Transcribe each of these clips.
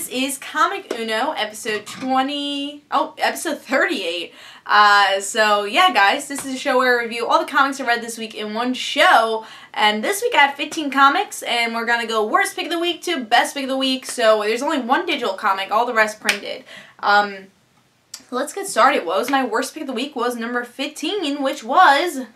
this is Comic Uno, episode 38. So yeah, guys, this is a show where I review all the comics I read this week in one show. And this week I have 15 comics, and we're gonna go worst pick of the week to best pick of the week. So there's only one digital comic, all the rest printed. Let's get started. What was my worst pick of the week was number 15, which was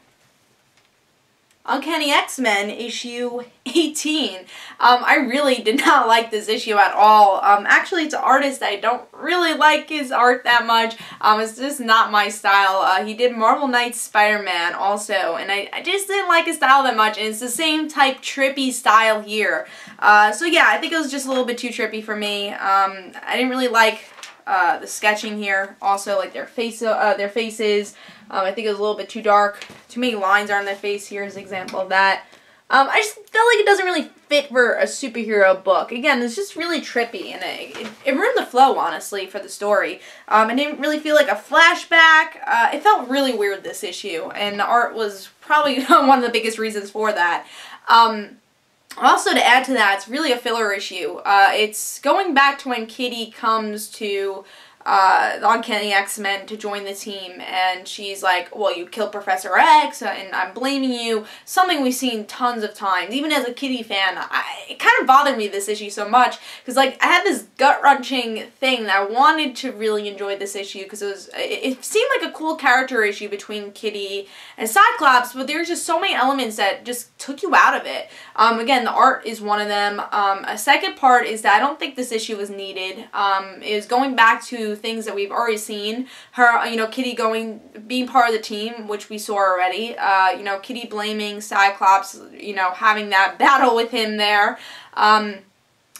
Uncanny X-men, issue 18. I really did not like this issue at all. Actually, it's an artist I don't really like his art that much. It's just not my style. He did Marvel Knights Spider-Man also, and I just didn't like his style that much, and it's the same type trippy style here. So yeah, I think it was just a little bit too trippy for me. I didn't really like the sketching here. Also, like their faces. I think it was a little bit too dark. Too many lines are on their face. Here's an example of that. I just felt like it doesn't really fit for a superhero book. Again, it's just really trippy, and it ruined the flow, honestly, for the story. It didn't really feel like a flashback. It felt really weird, this issue, and the art was probably one of the biggest reasons for that. Also, to add to that, it's really a filler issue. It's going back to when Kitty comes to the Uncanny X-men to join the team, and she's like, well, you killed Professor X, and I'm blaming you. Something we've seen tons of times. Even as a Kitty fan, it kind of bothered me, this issue, so much, because like I had this gut-wrenching thing that I wanted to really enjoy this issue, because it seemed like a cool character issue between Kitty and Cyclops, but there's just so many elements that just took you out of it. Again, the art is one of them. A second part is that I don't think this issue was needed. It was going back to things that we've already seen. Her, Kitty being part of the team, which we saw already. Kitty blaming Cyclops, having that battle with him there.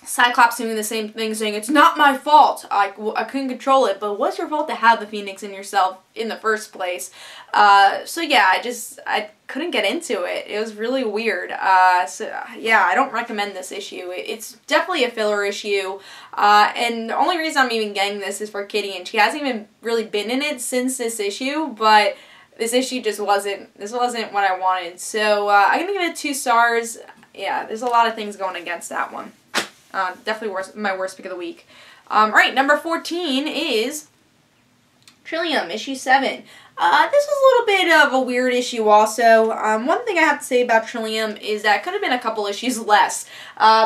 Cyclops doing the same thing, saying, it's not my fault, I couldn't control it, but what's your fault to have the Phoenix in yourself in the first place? So yeah, I couldn't get into it. It was really weird. So yeah, I don't recommend this issue. It's definitely a filler issue, and the only reason I'm even getting this is for Kitty, and she hasn't even really been in it since this issue, but this issue just wasn't what I wanted. So I'm gonna give it 2 stars. Yeah, there's a lot of things going against that one. Definitely my worst pick of the week. Alright, number 14 is Trillium, issue 7. This was a little bit of a weird issue also. One thing I have to say about Trillium is that it could have been a couple issues less.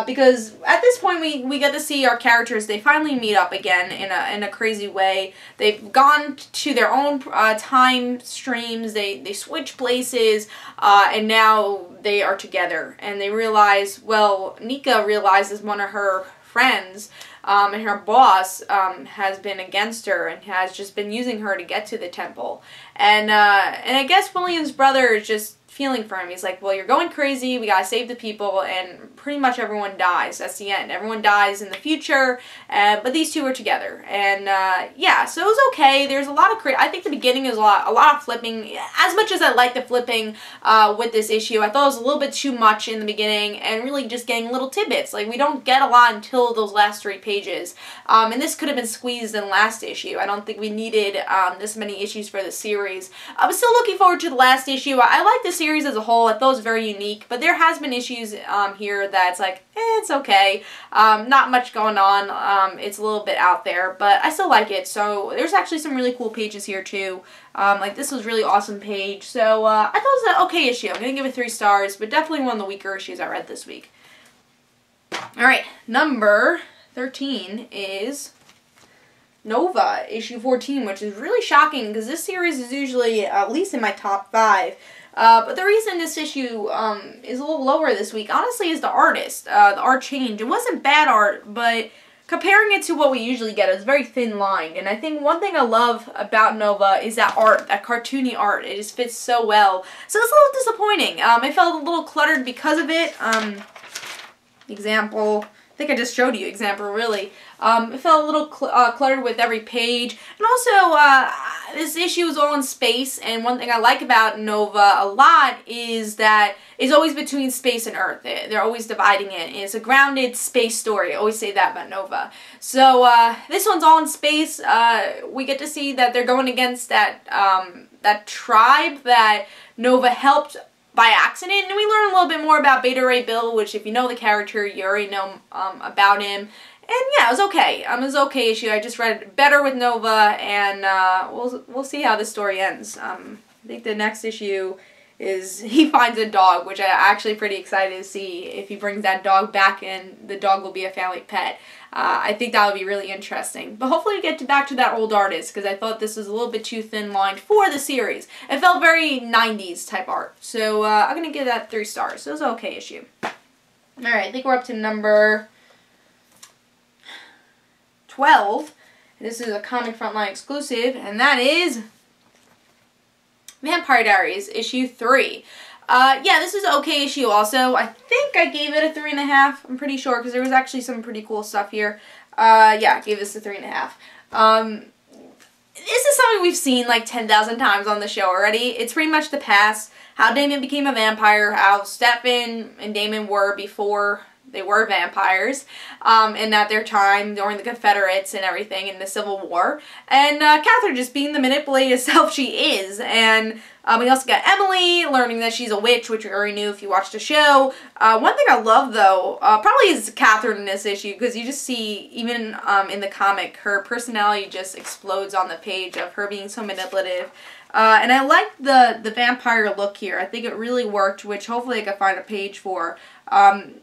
Because at this point we get to see our characters, they finally meet up again in a crazy way. They've gone to their own time streams, they switch places, and now they are together. And they realize, well, Nika realizes one of her friends, and her boss has been against her and has just been using her to get to the temple. And I guess William's brother is just feeling for him. He's like, well, you're going crazy, we gotta save the people, and pretty much everyone dies. That's the end. Everyone dies in the future, but these two are together. And yeah, so it was okay. There's a lot of I think the beginning is a lot of flipping. As much as I like the flipping with this issue, I thought it was a little bit too much in the beginning, and really just getting little tidbits. Like, we don't get a lot until those last 3 pages. And this could have been squeezed in the last issue. I don't think we needed this many issues for the series. I was still looking forward to the last issue. I like the series as a whole. I thought it was very unique, but there has been issues here that's like, it's okay. Not much going on. It's a little bit out there, but I still like it. So there's actually some really cool pages here too. Like, this was a really awesome page. So I thought it was an okay issue. I'm gonna give it 3 stars, but definitely one of the weaker issues I read this week. Alright, number 13 is Nova, issue 14, which is really shocking because this series is usually at least in my top 5. But the reason this issue is a little lower this week, honestly, is the artist. The art change. It wasn't bad art, but comparing it to what we usually get, it was very thin lined. And I think one thing I love about Nova is that art, that cartoony art. It just fits so well. So it's a little disappointing. I felt a little cluttered because of it. Example, I think I just showed you example, really. It felt a little cluttered with every page. And also, this issue is all in space, and one thing I like about Nova a lot is that it's always between space and Earth. They're always dividing it, and it's a grounded space story. I always say that about Nova. So, this one's all in space. We get to see that they're going against that tribe that Nova helped by accident, and we learn a little bit more about Beta Ray Bill, which if you know the character, you already know about him. And yeah, it was okay. It was an okay issue. I just read it better with Nova, and we'll see how this story ends. I think the next issue is he finds a dog, which I'm actually pretty excited to see if he brings that dog back and the dog will be a family pet. I think that would be really interesting. But hopefully we get back to that old artist, because I thought this was a little bit too thin-lined for the series. It felt very 90s type art. So I'm going to give that 3 stars. So it was an okay issue. Alright, I think we're up to number 12. This is a Comic Frontline exclusive, and that is Vampire Diaries, issue 3. Yeah, this is an okay issue also. I think I gave it a 3.5. I'm pretty sure, because there was actually some pretty cool stuff here. Yeah, I gave this a 3.5. This is something we've seen like 10,000 times on the show already. It's pretty much the past. How Damon became a vampire, how Stefan and Damon were before they were vampires, and at their time during the Confederates and everything in the Civil War. And Catherine just being the manipulative self she is. And we also got Emily learning that she's a witch, which we already knew if you watched the show. One thing I love, though, probably is Catherine in this issue, because you just see, even in the comic, her personality just explodes on the page of her being so manipulative. And I like the vampire look here. I think it really worked, which hopefully I can find a page for.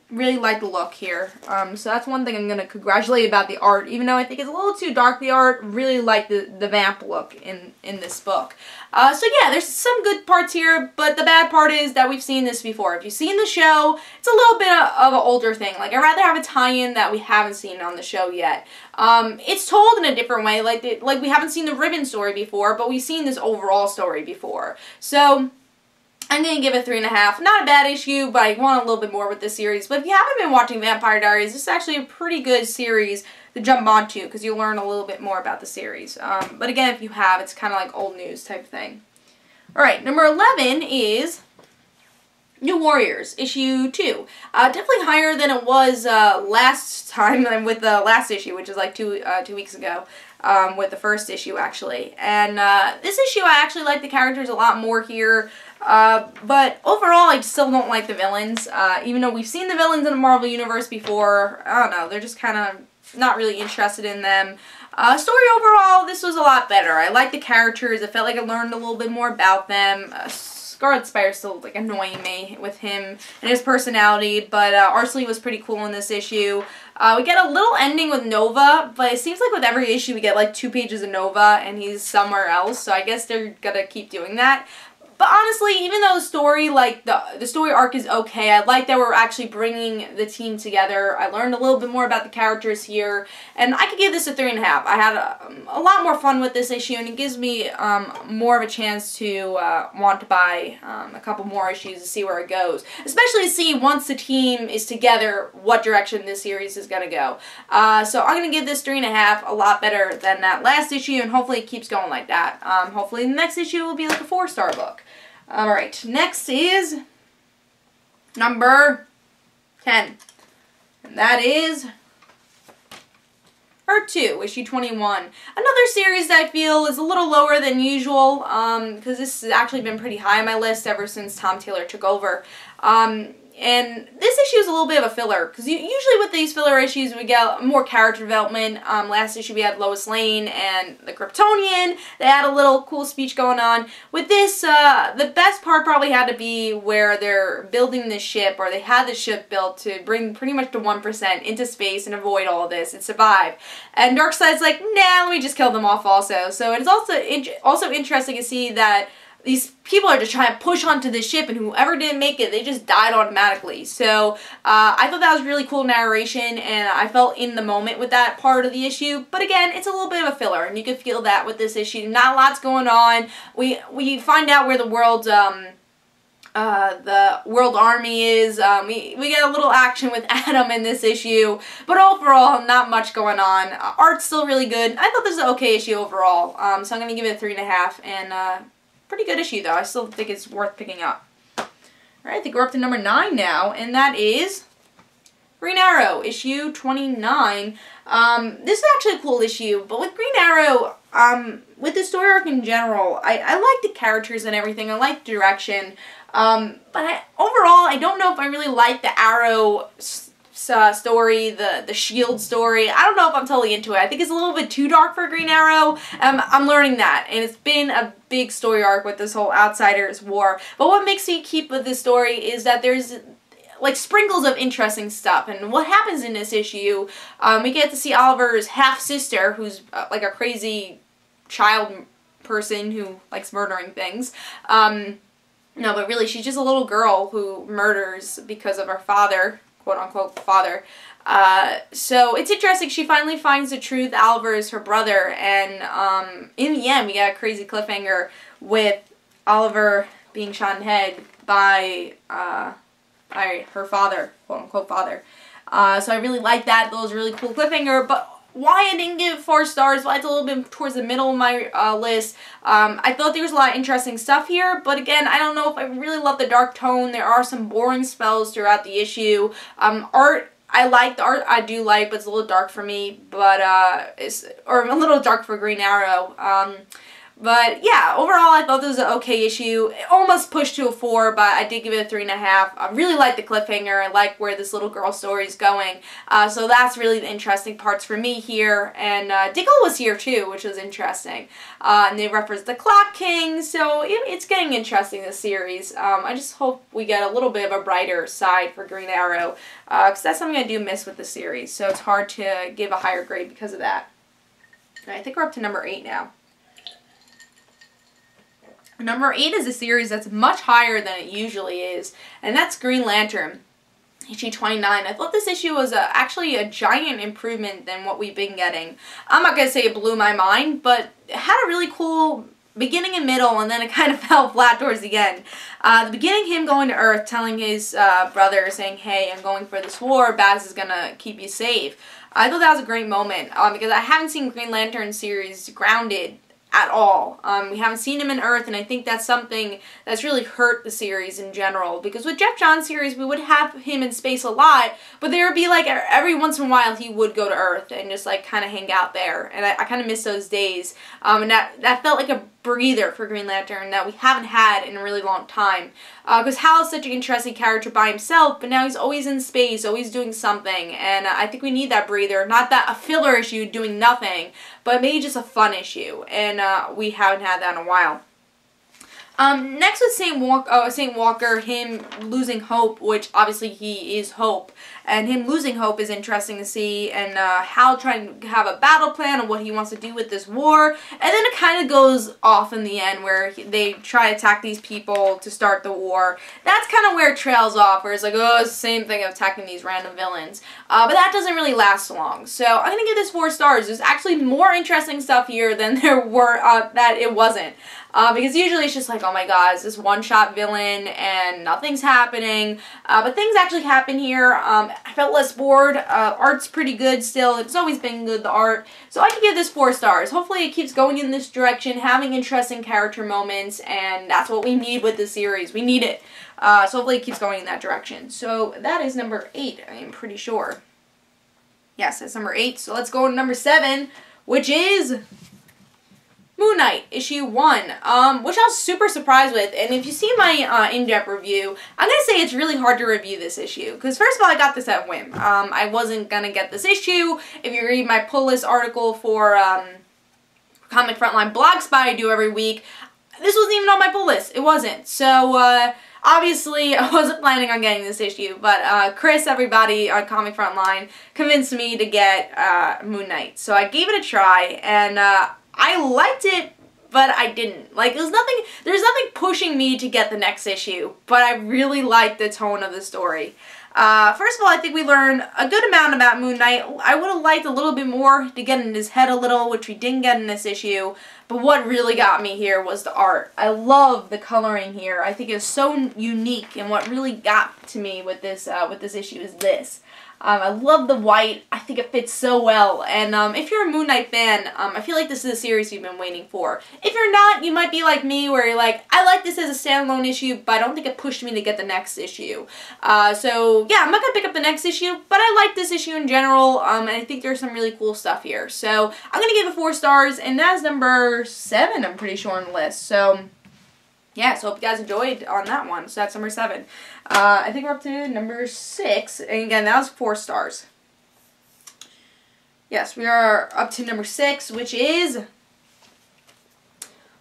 Really like the look here. So that's one thing I'm going to congratulate about the art. Even though I think it's a little too dark, the art, really like the vamp look in this book. So yeah, there's some good parts here, but the bad part is that we've seen this before. If you've seen the show, it's a little bit of an older thing. Like, I'd rather have a tie-in that we haven't seen on the show yet. It's told in a different way, like we haven't seen the Ribbon story before, but we've seen this overall story before. So I'm going to give it 3.5. Not a bad issue, but I want a little bit more with this series. But if you haven't been watching Vampire Diaries, this is actually a pretty good series to jump onto, because you'll learn a little bit more about the series. But again, if you have, it's kind of like old news type thing. Alright, number 11 is New Warriors, issue 2. Definitely higher than it was last time with the last issue, which is like two weeks ago. With the first issue, actually. And this issue, I actually like the characters a lot more here. But overall, I still don't like the villains. Even though we've seen the villains in the Marvel Universe before, I don't know, they're just kind of not really interested in them. Story overall, this was a lot better. I like the characters. I felt like I learned a little bit more about them. Scarlet Spider's still like annoying me with him and his personality, but Arcely was pretty cool in this issue. We get a little ending with Nova, but it seems like with every issue we get like 2 pages of Nova and he's somewhere else, so I guess they're gonna keep doing that. But honestly, even though the story, like, the story arc is okay, I like that we're actually bringing the team together. I learned a little bit more about the characters here, and I could give this a 3.5. I had a lot more fun with this issue, and it gives me more of a chance to want to buy a couple more issues to see where it goes. Especially to see, once the team is together, what direction this series is going to go. So I'm going to give this 3.5, a lot better than that last issue, and hopefully it keeps going like that. Hopefully the next issue will be like a 4-star book. Alright, next is number 10. And that is Part 2, issue 21. Another series that I feel is a little lower than usual, because this has actually been pretty high on my list ever since Tom Taylor took over. And this issue is a little bit of a filler, because usually with these filler issues we get more character development. Last issue we had Lois Lane and the Kryptonian. They had a little cool speech going on. With this, the best part probably had to be where they're building the ship, or they had the ship built to bring pretty much the 1% into space and avoid all of this and survive. And Darkseid's like, nah, let me just kill them off also. So it's also interesting to see that these people are just trying to push onto the ship, and whoever didn't make it, they just died automatically. So I thought that was really cool narration, and I felt in the moment with that part of the issue. But again, it's a little bit of a filler, and you can feel that with this issue. Not a lot's going on. We find out where the world army is. We get a little action with Adam in this issue, but overall, not much going on. Art's still really good. I thought this was an okay issue overall, so I'm going to give it a 3.5, and pretty good issue, though. I still think it's worth picking up. Alright, I think we're up to number 9 now, and that is Green Arrow, issue 29. This is actually a cool issue, but with Green Arrow, with the story arc in general, I like the characters and everything. I like the direction, but overall, I don't know if I really like the Arrow story, the Shield story. I don't know if I'm totally into it. I think it's a little bit too dark for Green Arrow. I'm learning that, and it's been a big story arc with this whole Outsiders war. But what makes me keep with this story is that there's like sprinkles of interesting stuff. And what happens in this issue, we get to see Oliver's half-sister, who's like a crazy child person who likes murdering things. No, but really, she's just a little girl who murders because of her father, quote-unquote father. So it's interesting. She finally finds the truth. Oliver is her brother, and in the end, we got a crazy cliffhanger with Oliver being shot in the head by her father, quote-unquote father. So I really like that. That was a really cool cliffhanger, but why I didn't give 4 stars, why it's a little bit towards the middle of my list. I thought there was a lot of interesting stuff here, but again, I don't know if I really love the dark tone. There are some boring spells throughout the issue. Art, I like the art, I do like, but it's a little dark for me, but or a little dark for Green Arrow. But yeah, overall I thought this was an okay issue. It almost pushed to a 4, but I did give it a 3.5. I really like the cliffhanger. I like where this little girl story is going. So that's really the interesting parts for me here. And Diggle was here too, which was interesting. And they referenced the Clock King, so it's getting interesting, this series. I just hope we get a little bit of a brighter side for Green Arrow, because that's something I do miss with the series. So it's hard to give a higher grade because of that. All right, I think we're up to number 8 now. Number 8 is a series that's much higher than it usually is, and that's Green Lantern, issue 29. I thought this issue was actually a giant improvement than what we've been getting. I'm not going to say it blew my mind, but it had a really cool beginning and middle, and then it kind of fell flat towards the end. The beginning, him going to Earth, telling his brother, saying, hey, I'm going for this war, Baz is going to keep you safe. I thought that was a great moment, because I haven't seen Green Lantern series grounded at all. We haven't seen him in Earth, and I think that's something that's really hurt the series in general, because with Jeff Johns' series, we would have him in space a lot, but there would be like every once in a while he would go to Earth and just like kind of hang out there, and I kind of miss those days, and that felt like a breather for Green Lantern that we haven't had in a really long time, because Hal is such an interesting character by himself, but now he's always in space, always doing something, and I think we need that breather, not that a filler issue doing nothing, but maybe just a fun issue, and we haven't had that in a while. Next with St. Walker, him losing hope, which obviously he is Hope, and him losing hope is interesting to see, and Hal trying to have a battle plan of what he wants to do with this war, and then it kind of goes off in the end where they try to attack these people to start the war. That's kind of where it trails off, where it's like, oh, it's the same thing of attacking these random villains, but that doesn't really last long, so I'm going to give this 4 stars. There's actually more interesting stuff here than there were that it wasn't. Because usually it's just like, oh my god, it's this one-shot villain and nothing's happening. But things actually happen here. I felt less bored. Art's pretty good still. It's always been good, the art. So I can give this 4 stars. Hopefully it keeps going in this direction, having interesting character moments, and that's what we need with this series. We need it. So hopefully it keeps going in that direction. So that is number 8, I am pretty sure. Yes, that's number 8. So let's go to number 7, which is Moon Knight, issue 1, which I was super surprised with, and if you see my in-depth review, I'm going to say it's really hard to review this issue, because first of all, I got this at whim. I wasn't going to get this issue. If you read my pull list article for Comic Frontline blog spot I do every week, this wasn't even on my pull list. It wasn't. So, obviously, I wasn't planning on getting this issue, but Chris, everybody on Comic Frontline, convinced me to get Moon Knight. So I gave it a try, and I liked it, but I didn't. Like, there's nothing pushing me to get the next issue, but I really liked the tone of the story. First of all, I think we learned a good amount about Moon Knight. I would have liked a little bit more to get in his head a little, which we didn't get in this issue, but what really got me here was the art. I love the coloring here. I think it's so unique, and what really got to me with this issue is this. I love the white. I think it fits so well. And if you're a Moon Knight fan, I feel like this is a series you've been waiting for. If you're not, you might be like me, where you're like, I like this as a standalone issue, but I don't think it pushed me to get the next issue. So yeah, I'm not going to pick up the next issue, but I like this issue in general, and I think there's some really cool stuff here. So I'm going to give it 4 stars, and that's number 7, I'm pretty sure, on the list. So yeah, so hope you guys enjoyed on that one. So that's number 7. I think we're up to number 6. And again, that was 4 stars. Yes, we are up to number 6, which is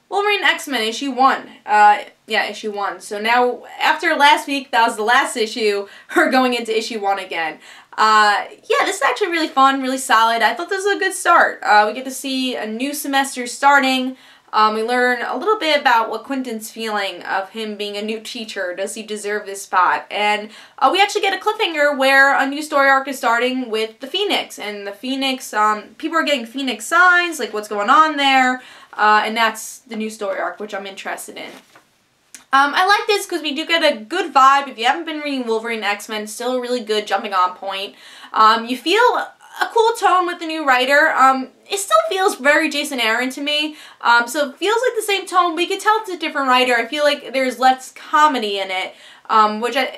Wolverine XMen issue 1. Yeah, issue 1. So now, after last week, that was the last issue, we're going into issue 1 again. Yeah, this is actually really fun, really solid. I thought this was a good start. We get to see a new semester starting. We learn a little bit about what Quentin's feeling of him being a new teacher. Does he deserve this spot? And we actually get a cliffhanger where a new story arc is starting with the Phoenix. And the Phoenix, people are getting Phoenix signs, like what's going on there. And that's the new story arc, which I'm interested in. I like this because we do get a good vibe. If you haven't been reading Wolverine XMen, still a really good jumping on point. You feel a cool tone with the new writer. It still feels very Jason Aaron to me, so it feels like the same tone, but you can tell it's a different writer. I feel like there's less comedy in it,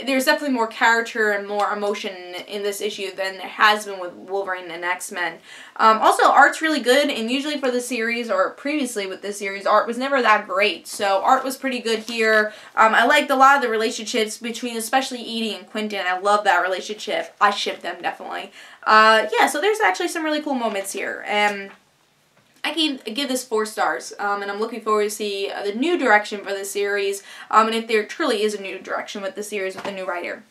there's definitely more character and more emotion in this issue than there has been with Wolverine and X-Men. Also, art's really good, and usually for the series, or previously with this series, art was never that great, so art was pretty good here. I liked a lot of the relationships between especially Edie and Quentin. I love that relationship. I ship them, definitely. Yeah, so there's actually some really cool moments here, and I can give this 4 stars, and I'm looking forward to see the new direction for the series, and if there truly is a new direction with the series with a new writer.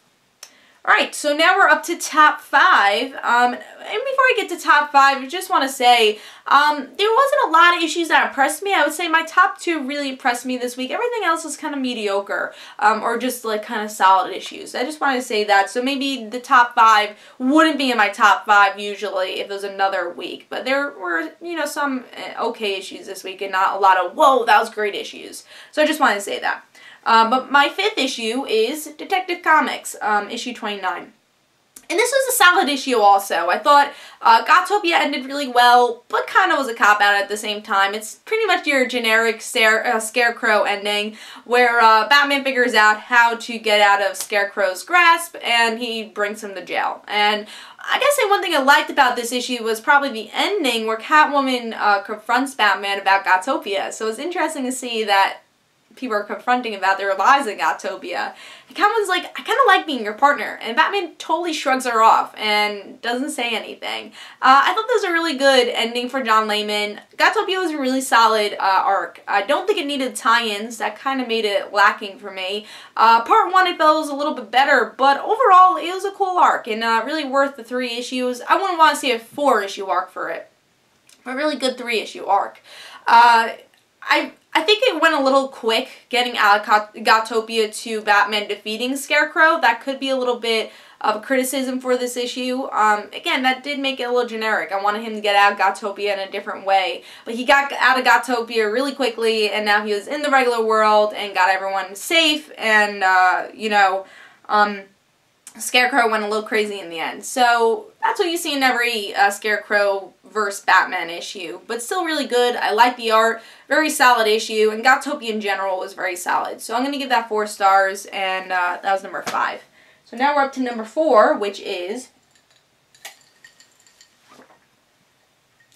Alright, so now we're up to top 5, and before I get to top 5, I just want to say, there wasn't a lot of issues that impressed me. I would say my top 2 really impressed me this week. Everything else was kind of mediocre, or just like kind of solid issues. I just wanted to say that, so maybe the top 5 wouldn't be in my top 5 usually if it was another week, but there were, you know, some okay issues this week and not a lot of, whoa, that was great issues. So I just wanted to say that. But my 5th issue is Detective Comics, issue 29. And this was a solid issue also. I thought Gotopia ended really well, but kind of was a cop-out at the same time. It's pretty much your generic Scarecrow ending, where Batman figures out how to get out of Scarecrow's grasp, and he brings him to jail. And I guess one thing I liked about this issue was probably the ending, where Catwoman confronts Batman about Gotopia. So it's interesting to see that people are confronting about their lives in Gotopia. And Catwoman's like, I kind of like being your partner. And Batman totally shrugs her off and doesn't say anything. I thought this was a really good ending for John Layman. Gotopia was a really solid arc. I don't think it needed tie-ins. That kind of made it lacking for me. Part 1 I felt was a little bit better, but overall it was a cool arc and really worth the 3 issues. I wouldn't want to see a 4-issue arc for it. A really good 3-issue arc. I think it went a little quick getting out of Gotopia to Batman defeating Scarecrow. That could be a little bit of a criticism for this issue. Again, that did make it a little generic. I wanted him to get out of Gotopia in a different way. But he got out of Gotopia really quickly, and now he was in the regular world and got everyone safe, and, you know, Scarecrow went a little crazy in the end. So that's what you see in every Scarecrow versus Batman issue, but still really good. I like the art, very solid issue, and Gotopia in general was very solid. So I'm going to give that 4 stars, and that was number 5. So now we're up to number 4, which is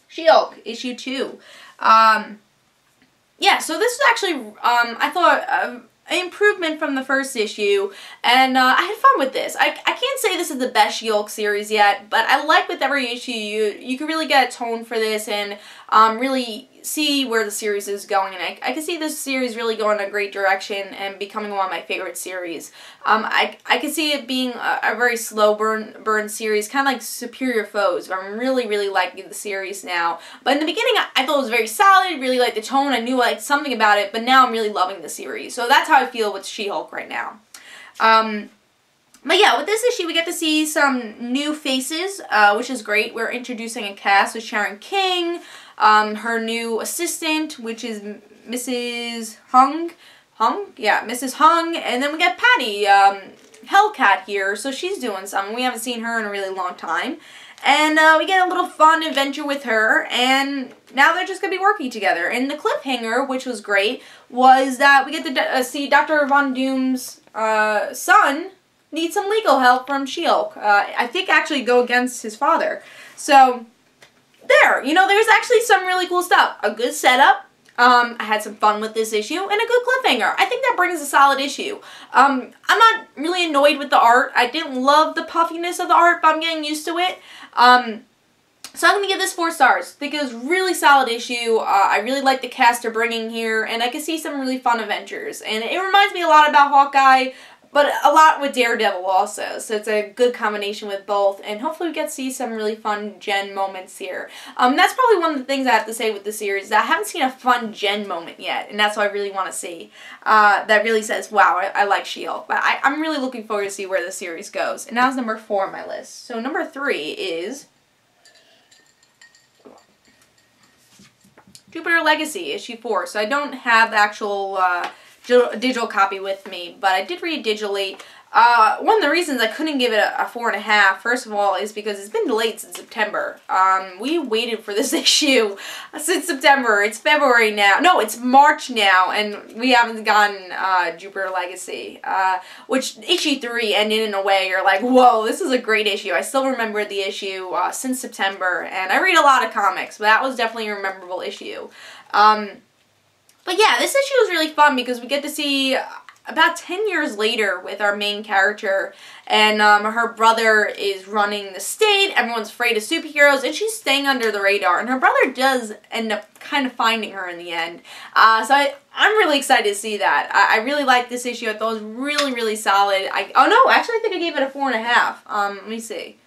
She-Hulk, issue 2. Yeah, so this is actually, I thought, an improvement from the first issue, and I had fun with this. I can't say this is the best She-Hulk series yet, but I like with every issue you can really get a tone for this and really see where the series is going, and I can see this series really going in a great direction and becoming one of my favorite series. I can see it being a very slow burn series, kind of like Superior Foes, but I'm really liking the series now. But in the beginning, I thought it was very solid, really liked the tone, I knew I liked something about it, but now I'm really loving the series. So that's how I feel with She-Hulk right now. But yeah, with this issue, we get to see some new faces, which is great. We're introducing a cast with Sharon King, her new assistant, which is Mrs. Hung? Yeah, Mrs. Hung, and then we got Patty, Hellcat here, so she's doing something. We haven't seen her in a really long time. And we get a little fun adventure with her, and now they're just going to be working together. And the cliffhanger, which was great, was that we get to see Dr. Von Doom's son need some legal help from She-Hulk. I think actually go against his father. So, there, you know, there's actually some really cool stuff. A good setup, I had some fun with this issue and a good cliffhanger. I think that brings a solid issue. I'm not really annoyed with the art. I didn't love the puffiness of the art, but I'm getting used to it. So I'm going to give this 4 stars. I think it was a really solid issue. I really like the cast they're bringing here, and I can see some really fun adventures. And it reminds me a lot about Hawkeye, but a lot with Daredevil also. So it's a good combination with both, and hopefully we get to see some really fun Jen moments here. That's probably one of the things I have to say with the series, that I haven't seen a fun Jen moment yet, and that's what I really want to see. That really says, wow, I like S.H.I.E.L.D. But I'm really looking forward to see where the series goes. And that was number 4 on my list. So number 3 is Jupiter Legacy, issue 4. So I don't have the actual digital copy with me, but I did read it digitally. One of the reasons I couldn't give it a 4.5, first of all, is because it's been delayed since September. We waited for this issue since September. It's February now. No, it's March now, and we haven't gotten Jupiter Legacy, which issue 3 ended in a way you're like, whoa, this is a great issue. I still remember the issue since September, and I read a lot of comics, but that was definitely a memorable issue. But yeah, this issue is really fun because we get to see about 10 years later with our main character, and her brother is running the state, everyone's afraid of superheroes, and she's staying under the radar, and her brother does end up kind of finding her in the end. So I'm really excited to see that. I really like this issue. I thought it was really, really solid. Oh no, actually I think I gave it a 4.5. Let me see.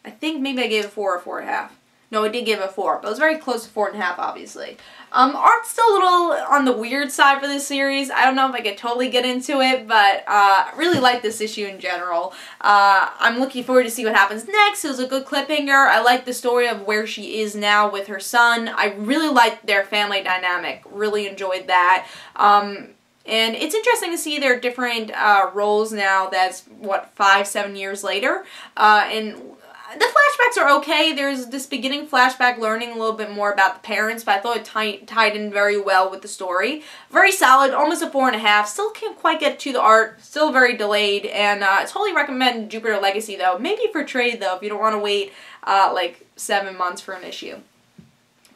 I think maybe I gave it a 4 or 4.5. No, I did give it a 4, but it was very close to 4.5, obviously. Art's still a little on the weird side for this series. I don't know if I could totally get into it, but I really like this issue in general. I'm looking forward to see what happens next. It was a good cliffhanger. I like the story of where she is now with her son. I really liked their family dynamic. Really enjoyed that. And it's interesting to see their different roles now that's, what, 5-7 years later. And the flashbacks are okay. There's this beginning flashback learning a little bit more about the parents, but I thought it tied in very well with the story. Very solid, almost a 4.5. Still can't quite get to the art. Still very delayed, and I totally recommend Jupiter Legacy, though. Maybe for trade, though, if you don't want to wait like 7 months for an issue.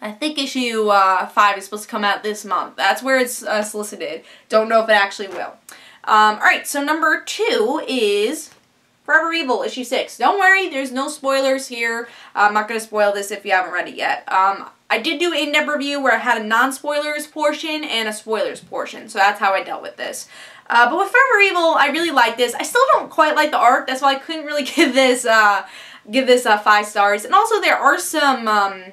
I think issue 5 is supposed to come out this month. That's where it's solicited. Don't know if it actually will. Alright, so number 2 is Forever Evil, issue 6. Don't worry, there's no spoilers here. I'm not going to spoil this if you haven't read it yet. I did do an in-depth review where I had a non-spoilers portion and a spoilers portion, so that's how I dealt with this. But with Forever Evil, I really like this. I still don't quite like the art, that's why I couldn't really give this 5 stars. And also there are some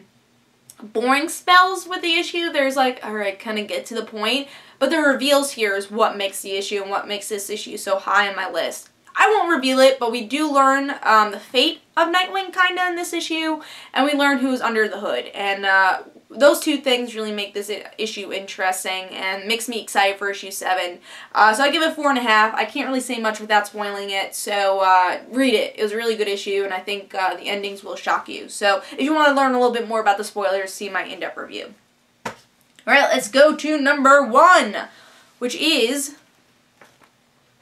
boring spells with the issue. There's like, alright, kind of get to the point. But the reveals here is what makes the issue and what makes this issue so high on my list. I won't reveal it, but we do learn the fate of Nightwing kinda in this issue, and we learn who's under the hood. And those two things really make this issue interesting and makes me excited for issue 7. So I give it 4.5. I can't really say much without spoiling it, so read it. It was a really good issue, and I think the endings will shock you. So if you want to learn a little bit more about the spoilers, see my in-depth review. Alright, let's go to number 1, which is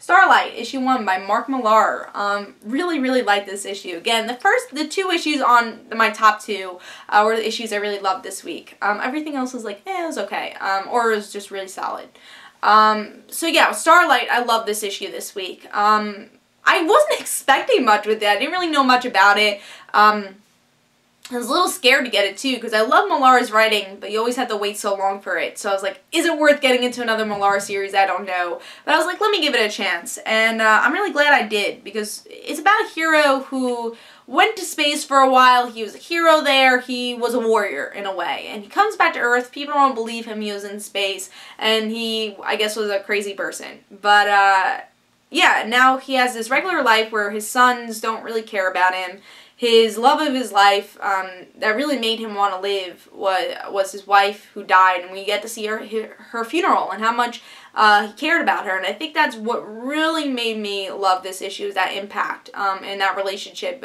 Starlight, issue 1 by Mark Millar. Really, really like this issue. Again, the 2 issues on my top 2 were the issues I really loved this week. Everything else was like, it was okay. Or it was just really solid. So yeah, Starlight, I love this issue this week. I wasn't expecting much with it. I didn't really know much about it. I was a little scared to get it too, because I love Millar's writing, but you always have to wait so long for it. So I was like, is it worth getting into another Millar series? I don't know. But I was like, let me give it a chance. And I'm really glad I did, because it's about a hero who went to space for a while. He was a hero there. He was a warrior in a way. And he comes back to Earth. People don't believe him. He was in space. And he, I guess, was a crazy person. But yeah, now he has this regular life where his sons don't really care about him. His love of his life that really made him want to live was his wife who died, and we get to see her funeral and how much he cared about her. And I think that's what really made me love this issue, is that impact and that relationship.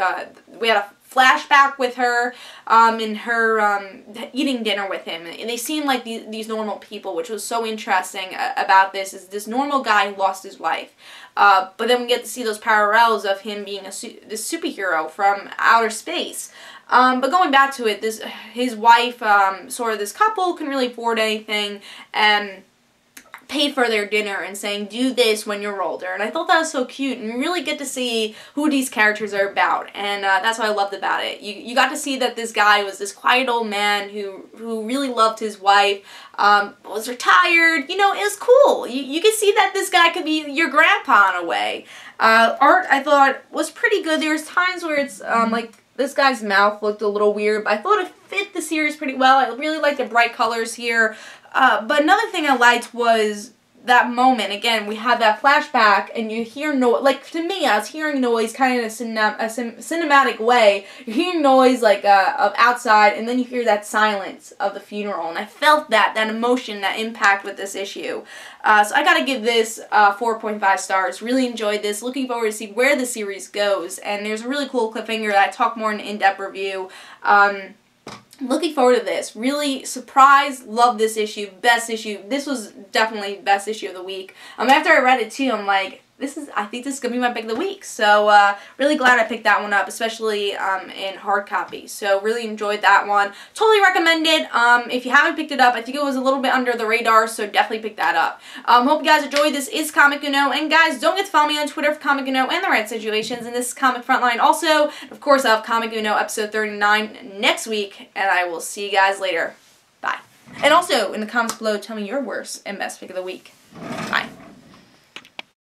We had a flashback with her and her eating dinner with him. And they seem like these normal people, which was so interesting about this, is this normal guy who lost his wife. But then we get to see those parallels of him being this superhero from outer space. But going back to it, his wife, sort of this couple, couldn't really afford anything, and paid for their dinner and saying, do this when you're older. And I thought that was so cute, and you really get to see who these characters are about, and that's what I loved about it. You got to see that this guy was this quiet old man who really loved his wife, was retired. You know, it was cool. You could see that this guy could be your grandpa in a way. Art, I thought, was pretty good. There was times where it's like this guy's mouth looked a little weird, but I thought it fit the series pretty well. I really liked the bright colors here. But another thing I liked was that moment. Again, we have that flashback, and you hear like, to me, I was hearing noise kind of in a cinematic way. You're hearing noise, like, of outside, and then you hear that silence of the funeral, and I felt that emotion, that impact with this issue. So I gotta give this 4.5 stars. Really enjoyed this. Looking forward to see where the series goes, and there's a really cool cliffhanger that I talk more in an in-depth review. Looking forward to this. Really surprised. Love this issue. Best issue. This was definitely best issue of the week. After I read it too, I'm like, I think this is going to be my pick of the week. So, really glad I picked that one up, especially in hard copy. So, really enjoyed that one. Totally recommend it. If you haven't picked it up, I think it was a little bit under the radar, so definitely pick that up. Hope you guys enjoyed. This is Comic Uno, and guys, don't forget to follow me on Twitter for Comic Uno and the Red Situations, and this is Comic Frontline also. Of course, I'll have Comic Uno episode 39 next week, and I will see you guys later. Bye. And also, in the comments below, tell me your worst and best pick of the week. Bye.